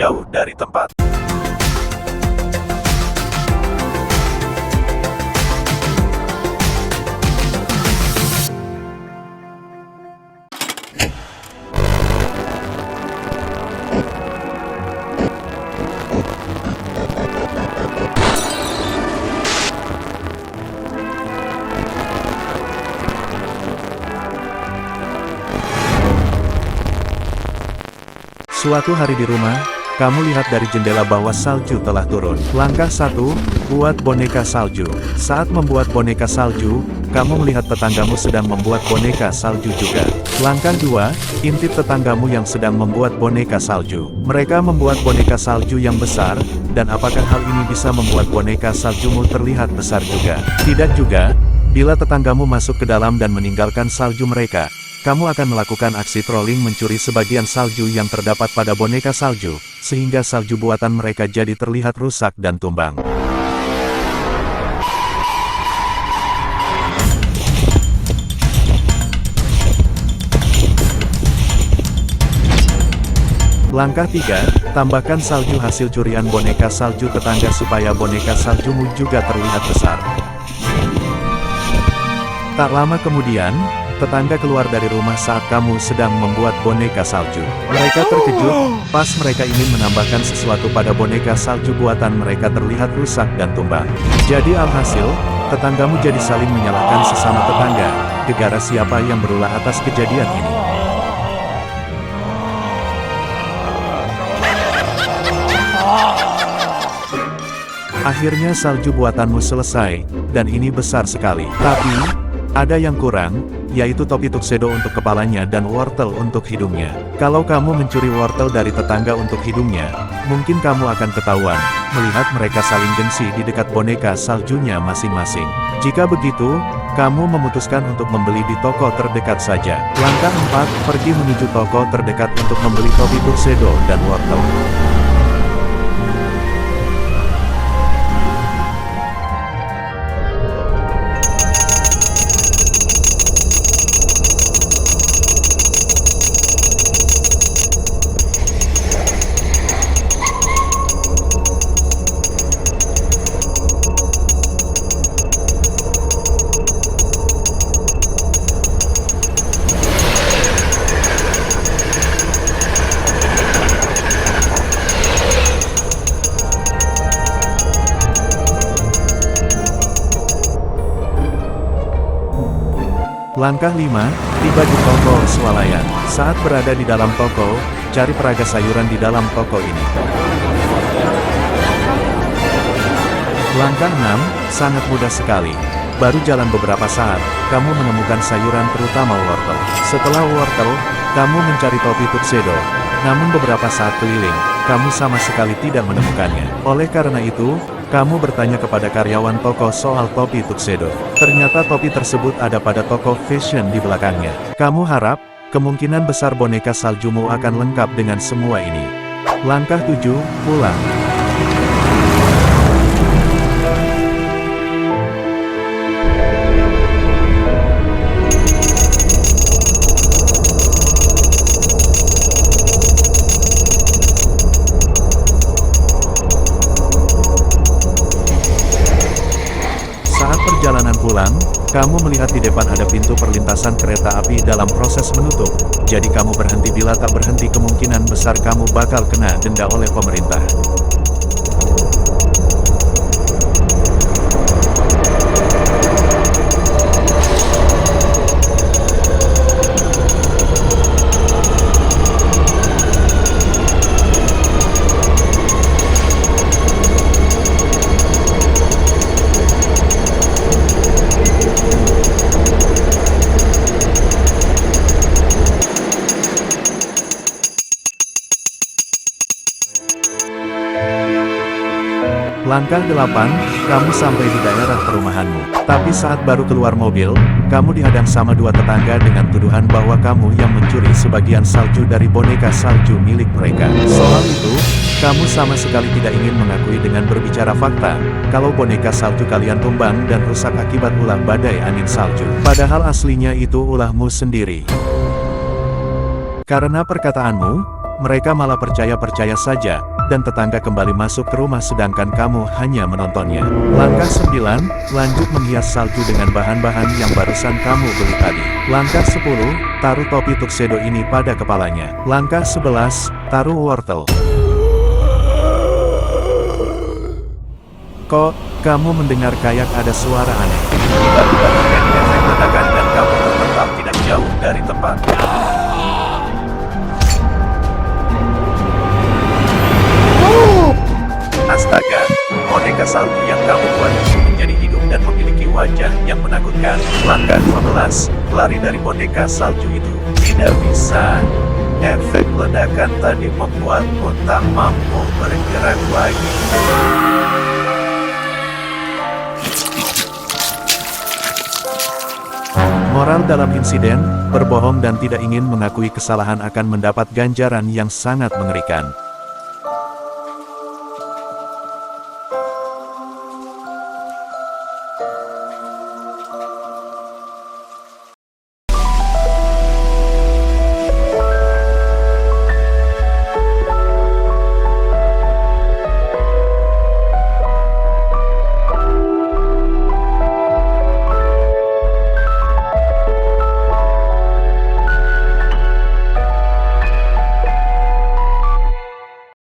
menjauh dari tempat. Suatu hari di rumah, kamu lihat dari jendela bahwa salju telah turun. Langkah 1, buat boneka salju. Saat membuat boneka salju, kamu melihat tetanggamu sedang membuat boneka salju juga. Langkah 2, intip tetanggamu yang sedang membuat boneka salju. Mereka membuat boneka salju yang besar, dan apakah hal ini bisa membuat boneka saljumu terlihat besar juga? Tidak juga. Bila tetanggamu masuk ke dalam dan meninggalkan salju mereka, kamu akan melakukan aksi trolling mencuri sebagian salju yang terdapat pada boneka salju, sehingga salju buatan mereka jadi terlihat rusak dan tumbang. Langkah 3, tambahkan salju hasil curian boneka salju tetangga supaya boneka saljumu juga terlihat besar. Tak lama kemudian, tetangga keluar dari rumah saat kamu sedang membuat boneka salju. Mereka terkejut, pas mereka ingin menambahkan sesuatu pada boneka salju buatan mereka terlihat rusak dan tumbang. Jadi alhasil, tetanggamu jadi saling menyalahkan sesama tetangga, gegara siapa yang berulah atas kejadian ini. Akhirnya salju buatanmu selesai, dan ini besar sekali. Tapi, ada yang kurang, yaitu topi tuxedo untuk kepalanya dan wortel untuk hidungnya. Kalau kamu mencuri wortel dari tetangga untuk hidungnya, mungkin kamu akan ketahuan, melihat mereka saling gengsi di dekat boneka saljunya masing-masing. Jika begitu, kamu memutuskan untuk membeli di toko terdekat saja. Langkah 4, pergi menuju toko terdekat untuk membeli topi tuxedo dan wortel. Langkah 5, tiba di toko swalayan. Saat berada di dalam toko, cari peraga sayuran di dalam toko ini. Langkah 6, sangat mudah sekali. Baru jalan beberapa saat, kamu menemukan sayuran terutama wortel. Setelah wortel, kamu mencari topi tuxedo. Namun beberapa saat keliling, kamu sama sekali tidak menemukannya. Oleh karena itu, kamu bertanya kepada karyawan toko soal topi tuxedo. Ternyata topi tersebut ada pada toko fashion di belakangnya. Kamu harap, kemungkinan besar boneka saljumu akan lengkap dengan semua ini. Langkah 7, pulang. Perjalanan pulang, kamu melihat di depan ada pintu perlintasan kereta api dalam proses menutup, jadi kamu berhenti. Bila tak berhenti kemungkinan besar kamu bakal kena denda oleh pemerintah. Langkah 8, kamu sampai di daerah perumahanmu. Tapi saat baru keluar mobil, kamu dihadang sama dua tetangga dengan tuduhan bahwa kamu yang mencuri sebagian salju dari boneka salju milik mereka. Soal itu, kamu sama sekali tidak ingin mengakui dengan berbicara fakta, kalau boneka salju kalian tumbang dan rusak akibat ulah badai angin salju. Padahal aslinya itu ulahmu sendiri. Karena perkataanmu, Mereka malah percaya-percaya saja, dan tetangga kembali masuk ke rumah sedangkan kamu hanya menontonnya. Langkah 9, lanjut menghias salju dengan bahan-bahan yang barusan kamu beli tadi. Langkah 10, taruh topi tuxedo ini pada kepalanya. Langkah 11, taruh wortel. Kok, kamu mendengar kayak ada suara aneh? Tiba-tiba efek ledakan dan kamu tetap tidak jauh dari tempat. Astaga, boneka salju yang kamu buat itu menjadi hidup dan memiliki wajah yang menakutkan. Langkah 12, lari dari boneka salju itu. Tidak bisa. Efek ledakan tadi membuatmu tak mampu bergerak lagi. Moral dalam insiden, berbohong dan tidak ingin mengakui kesalahan akan mendapat ganjaran yang sangat mengerikan.